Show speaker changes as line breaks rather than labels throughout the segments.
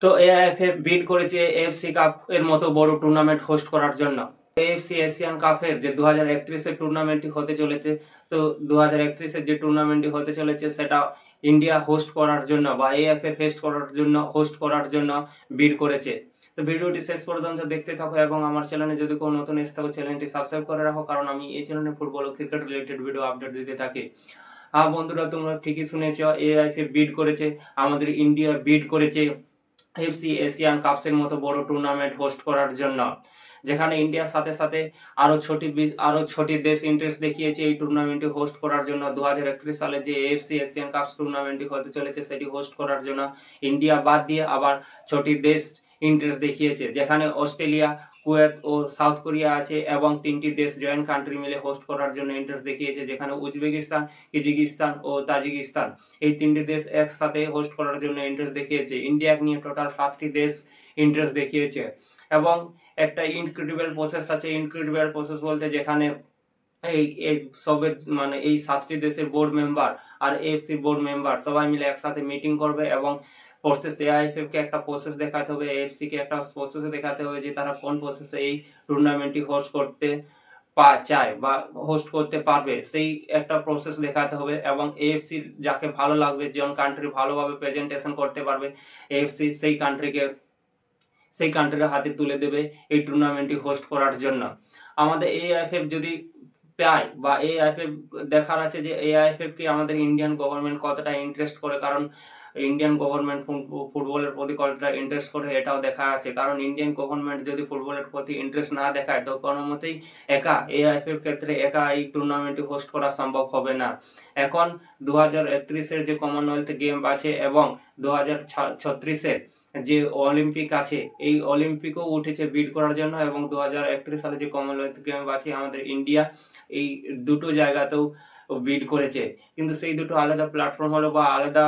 তো এআইএফএ বিড করেছে AFC cup এর মতো বড় টুর্নামেন্ট হোস্ট করার জন্য। এএফসি এশিয়ান কাপের যে 2031 এর টুর্নামেন্টটি হতে চলেছে, তো 2031 এর যে টুর্নামেন্টটি হতে চলেছে সেটা ইন্ডিয়া হোস্ট করার জন্য বা এএফএ হোস্ট করার জন্য বিড করেছে। তো ভিডিওটি শেষ পর্যন্ত দেখতে থাকো এবং আমার চ্যানেলে যদি কোনো নতুন এসে থাকো চ্যানেলটি সাবস্ক্রাইব করে রাখো, কারণ আমি এই চ্যানেলে ফুটবল ও ক্রিকেট রিলেটেড ভিডিও আপডেট দিতে থাকি। হ্যাঁ বন্ধুরা, তোমরা ঠিকই শুনেছ, এআইএফএ বিড করেছে, আমাদের ইন্ডিয়া বিড করেছে এফসি এশিয়ান কাপসের মতো বড় টুর্নামেন্ট হোস্ট করার জন্য, যেখানে ইন্ডিয়ার সাথে সাথে আরো ছটি দেশ ইন্টারেস্ট দেখিয়েছে এই টুর্নামেন্টটি হোস্ট করার জন্য। 2031 সালে যে এফসি এশিয়ান কাপস টুর্নামেন্টটি হতে চলেছে সেটি হোস্ট করার জন্য ইন্ডিয়া বাদ দিয়ে আবার 6টি দেশ ইন্টারেস্ট দেখিয়েছে, যেখানে অস্ট্রেলিয়া, কুয়েত ও সাউথ কোরিয়া আছে এবং 3টি দেশ জয়েন্ট কান্ট্রি মিলে হোস্ট করার জন্য ইন্টারেস্ট দেখিয়েছে, যেখানে উজবেকিস্তান, কিরগিজস্তান ও তাজিকিস্তান এই 3টি দেশ একসাথে হোস্ট করার জন্য ইন্টারেস্ট দেখিয়েছে। ইন্ডিয়া নিয়ে টোটাল 7টি দেশ ইন্টারেস্ট দেখিয়েছে এবং একটা ইনক্রেডিবল প্রসেস আছে। ইনক্রেডিবল প্রসেস বলতে যেখানে এই সবে মানে এই 7টি দেশের বোর্ড মেম্বার আর এএফসি বোর্ড মেম্বার সবাই মিলে একসাথে মিটিং করবে এবং প্রসেস এআইএফএফ কে একটা প্রসেস দেখাতে হবে, এএফসি কে একটা প্রসেস দেখাতে হবে যে তারা কোন প্রসেসে এই টুর্নামেন্টটি হোস্ট করতে চায় বা হোস্ট করতে পারবে, সেই একটা প্রসেস দেখাতে হবে। এবং এএফসি যাকে ভালো লাগবে, জন কান্ট্রি ভালোভাবে প্রেজেন্টেশন করতে পারবে, এএফসি সেই কান্ট্রির হাতে তুলে দেবে এই টুর্নামেন্টটি হোস্ট করার জন্য। আমাদের এআইএফএফ যদি পায় বা এআইএফএফ দেখার আছে যে এআইএফএফ কি আমাদের ইন্ডিয়ান গভর্নমেন্ট কতটা ইন্টারেস্ট করে, কারণ ইন্ডিয়ান গভর্নমেন্ট ফুটবলের প্রতি কতটা ইন্টারেস্ট করে এটাও দেখা আছে। কারণ ইন্ডিয়ান গভর্নমেন্ট যদি ফুটবলের প্রতি ইন্টারেস্ট না দেখায় তো কোনো মতেই এআইএফএফ ক্ষেত্রে একা এই টুর্নামেন্টটি হোস্ট করা সম্ভব হবে না। এখন 2031 যে কমনওয়েলথ গেম আছে এবং 2036 যে অলিম্পিক আছে, এই অলিম্পিকও উঠেছে বিড করার জন্য এবং 2031 সালে যে কমনওয়েলথ গেম আছে আমাদের ইন্ডিয়া এই দুটো জায়গাতেও বিড করেছে। কিন্তু সেই দুটো আলাদা প্ল্যাটফর্ম হলো বা আলাদা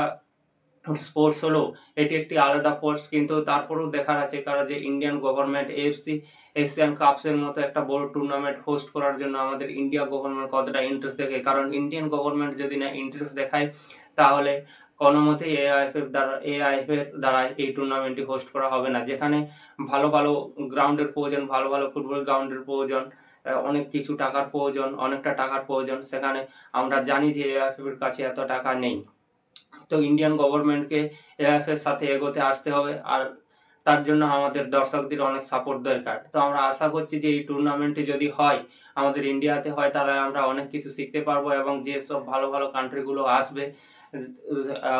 স্পোর্টস হলো, এটি একটি আলাদা পোস্ট, কিন্তু তারপরেও দেখার আছে কারণ যে ইন্ডিয়ান গভর্নমেন্ট এএফসি এশিয়ান কাপসের মতো একটা বড় টুর্নামেন্ট হোস্ট করার জন্য আমাদের ইন্ডিয়া গভর্নমেন্ট কতটা ইন্টারেস্ট দেখায়। কারণ ইন্ডিয়ান গভর্নমেন্ট যদি না ইন্টারেস্ট দেখায় তাহলে কোনো মতেই এআইএফএফ দ্বারা এই টুর্নামেন্টটি হোস্ট করা হবে না, যেখানে ভালো ভালো গ্রাউন্ডের প্রয়োজন, ভালো ভালো ফুটবল গ্রাউন্ডের প্রয়োজন, অনেক কিছু টাকার প্রয়োজন, অনেকটা টাকার প্রয়োজন। সেখানে আমরা জানি যে এআইএফএফ এর কাছে এত টাকা নেই। তো ইন্ডিয়ান গভর্নমেন্টকে এআইএফএফ এর সাথে এগোতে আসতে হবে, আর তার জন্য আমাদের দর্শকদের অনেক সাপোর্ট দরকার। তো আমরা আশা করছি যে এই টুর্নামেন্টটি যদি হয়, আমাদের ইন্ডিয়াতে হয়, তাহলে আমরা অনেক কিছু শিখতে পারবো এবং যেসব ভালো ভালো কান্ট্রিগুলো আসবে,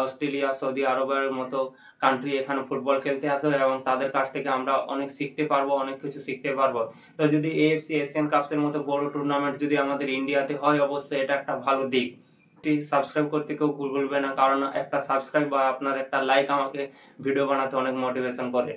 অস্ট্রেলিয়া, সৌদি আরবের মতো কান্ট্রি এখানে ফুটবল খেলতে আসবে এবং তাদের কাছ থেকে আমরা অনেক শিখতে পারবো, অনেক কিছু শিখতে পারবো। তো যদি এএফসি এশিয়ান কাপসের মতো বড় টুর্নামেন্ট যদি আমাদের ইন্ডিয়াতে হয়, অবশ্যই এটা একটা ভালো দিক। সাবস্ক্রাইব করতে কেউ ভুলবে না, কারণ একটা সাবস্ক্রাইব বা আপনার একটা লাইক আমাকে ভিডিও বানাতে অনেক মোটিভেশন করে।